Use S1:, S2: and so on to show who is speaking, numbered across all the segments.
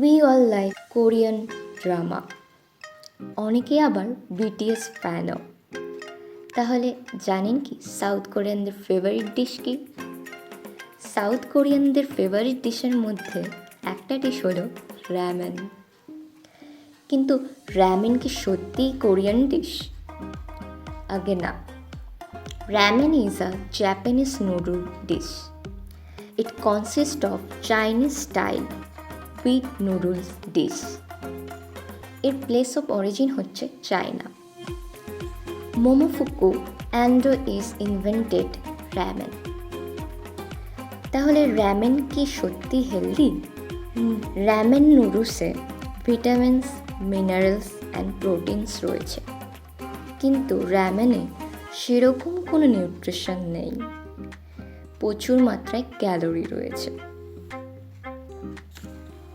S1: We all like Korean drama, অনেকে আবার BTS ফ্যানও। তাহলে জানেন কি সাউথ কোরিয়ানদের ফেভারিট ডিশ কি? সাউথ কোরিয়ানদের ফেভারিট ডিশের মধ্যে একটা ডিশ হলো র্যামেন। কিন্তু র্যামেন কি সত্যিই কোরিয়ান ডিশ? আগে না, ramen is a Japanese noodle dish. It consists of Chinese style wheat noodles dish. এর প্লেস অফ অরিজিন হচ্ছে China. Momofuku Ando is invented ramen. তাহলে র্যামেন কি সত্যি হেলদি? র্যামেন নুডলসে ভিটামিনস, মিনারেলস অ্যান্ড প্রোটিনস রয়েছে, কিন্তু র্যামেনে সেরকম কোনো নিউট্রিশন নেই। প্রচুর মাত্রায় ক্যালোরি রয়েছে।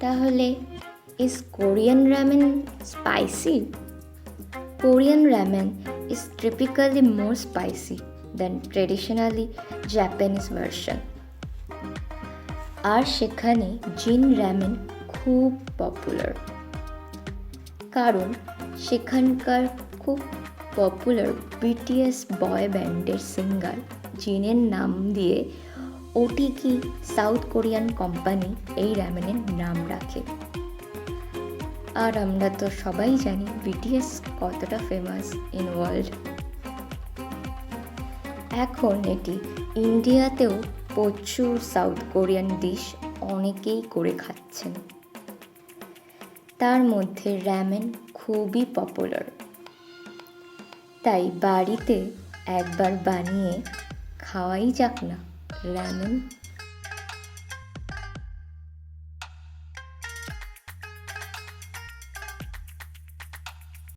S1: তাহলে is Korean ramen spicy? Korean ramen is typically more spicy than traditionally Japanese version. আর সেখানে জিন রামেন খুব পপুলার, কারণ সেখানকার খুব পপুলার বিটিএস বয় ব্যান্ডের সিঙ্গার জিনের নাম দিয়ে ওটিকি সাউথ কোরিয়ান কোম্পানি এই র্যামেনের নাম রাখে। আর আমরা তো সবাই জানি বিটিএস কতটা ফেমাস ইন ওয়ার্ল্ড। এখন এটি ইন্ডিয়াতেও প্রচুর সাউথ কোরিয়ান ডিশ অনেকেই করে খাচ্ছেন। তার মধ্যে র্যামেন খুবই পপুলার, তাই বাড়িতে একবার বানিয়ে খাওয়াই যাক না র্যামেন।